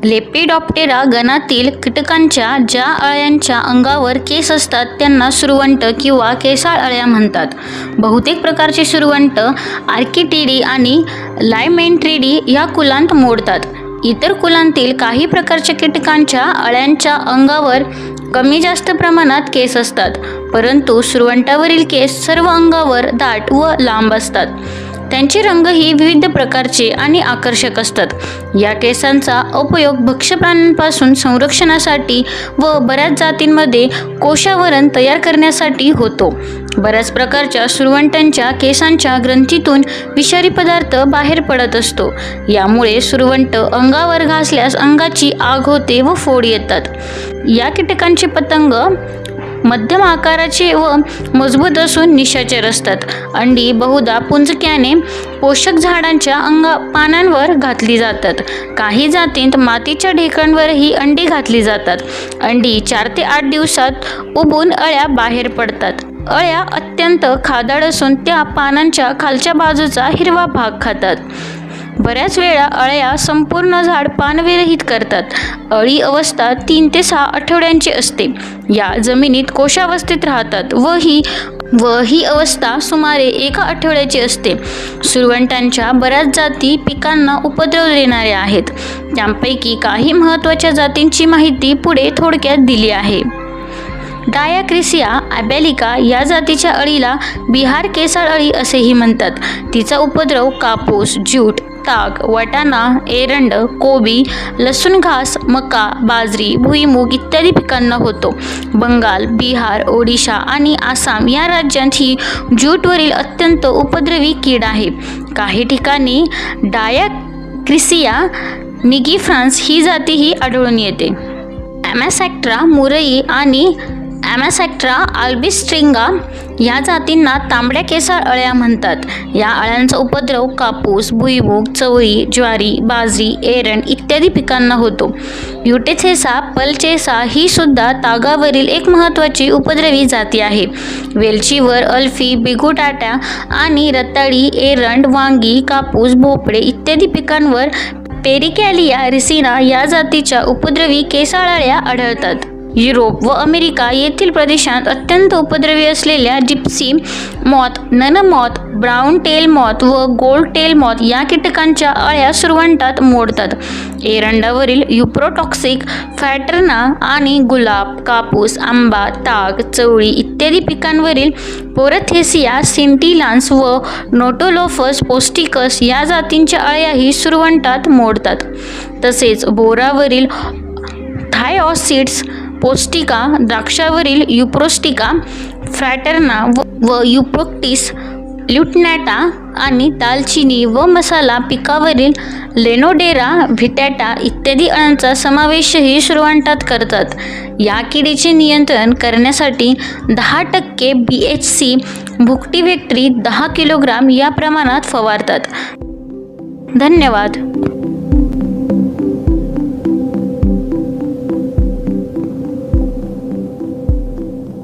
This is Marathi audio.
लेपिडॉप्टेरा गणातील कीटकांच्या ज्या अळ्यांच्या अंगावर केस असतात त्यांना सुरवंट किंवा केसाळ अळ्या म्हणतात. बहुतेक प्रकारचे सुरवंट आर्किटिडी आणि लायमेंट्रिडी या कुलांत मोडतात. इतर कुलांतील काही प्रकारच्या कीटकांच्या अळ्यांच्या अंगावर कमी जास्त प्रमाणात केस असतात, परंतु सुरवंटावरील केस सर्व अंगावर दाट व लांब असतात. त्यांचे रंगही विविध प्रकारचे आणि आकर्षक असतात. या केसांचा उपयोग भक्ष्य प्राण्यांपासून संरक्षणासाठी व बऱ्याच जातींमध्ये कोशावरण तयार करण्यासाठी होतो. बऱ्याच प्रकारच्या सुरवंटांच्या केसांच्या ग्रंथीतून विषारी पदार्थ बाहेर पडत असतो. यामुळे सुरवंट अंगावर घासल्यास अंगाची आग होते व फोड येतात. या कीटकांचे पतंग मध्यम आकाराचे व मजबूत असून निशाचर असतात. अंडी बहुधा पुंजक्याने पोषक झाडांच्या पानांवर घातली जातात. काही जातींत मातीच्या ढेकळांवरही अंडी घातली जातात. अंडी 4 ते 8 दिवसात उबून अळ्या बाहेर पडतात. अळ्या अत्यंत खादाड असून त्या पानांच्या खालच्या बाजूचा हिरवा भाग खातात. बऱ्याच वेळा अळ्या संपूर्ण झाड पानविरहित करतात. अळी अवस्था 3 ते 6 आठवड्यांची असते. या जमिनीत कोशावस्थेत राहतात व ही अवस्था सुमारे 1 आठवड्याची असते. सुरवंटांच्या बऱ्याच जाती पिकांना उपद्रव देणाऱ्या आहेत. त्यांपैकी काही महत्त्वाच्या जातींची माहिती पुढे थोडक्यात दिली आहे. डायाक्रिसिया ॲबॅलिका या जातीच्या अळीला बिहार केसाळ अळी असेही म्हणतात. तिचा उपद्रव कापूस, ज्यूट, ताग, वाटाणा, एरंड, कोबी, लसूण घास, मका, बाजरी, भुईमूग इत्यादी पिकांना होतो. बंगाल, बिहार, ओडिशा आणि आसाम या राज्यांत ही ज्यूटवरील अत्यंत उपद्रवी कीड आहे. काही ठिकाणी डायाक्रिसिया निगिफ्रान्स ही जातीही आढळून येते. ॲमॅसॅक्ट्रा मुरई आणि ॲमॅसॅक्ट्रा आल्बिस्ट्रिंगा या जातींना तांबड्या केसाळ अळ्या म्हणतात. या अळ्यांचा उपद्रव कापूस, भुईमूग, चवळी, ज्वारी, बाजरी, एरंड इत्यादी पिकांना होतो. युटेथेसा पल्चेसा ही सुद्धा तागावरील एक महत्त्वाची उपद्रवी जाती आहे. वेलचीवर अल्फी, बिगुटाटा आणि रताळी, एरंड, वांगी, कापूस, भोपळे इत्यादी पिकांवर पेरिकॅलिया रिसिना या जातीच्या उपद्रवी केसाळ अळ्या आढळतात. युरोप व अमेरिका येथील प्रदेशात अत्यंत उपद्रवी असलेल्या gypsy moth, nun moth, brown tail moth व गोल्ड टेल मॉथ या कीटकांच्या अळ्या सुरवंटात मोडतात. एरंडावरील युप्रोटॉक्सिक फॅटर्ना आणि गुलाब, कापूस, आंबा, ताग, चवळी इत्यादी पिकांवरील पोरथेसिया सिंटिलान्स व नोटोलोफस पौस्टिकस या जातींच्या अळ्याही सुरवंटात मोडतात. तसेच बोरावरील थायऑसिड्स पौस्टिका, द्राक्षावरील युप्रोस्टिका फ्रॅटर्ना व युप्रोक्टिस ल्युटनॅटा आणि दालचिनी व मसाला पिकावरील लेनोडेरा व्हिटॅटा इत्यादी अळ्यांचा समावेशही सुरवंटात करतात. या किडीचे नियंत्रण करण्यासाठी 10% BHC भुकटी व्हेक्ट्री 10 किलोग्राम या प्रमाणात फवारतात. धन्यवाद.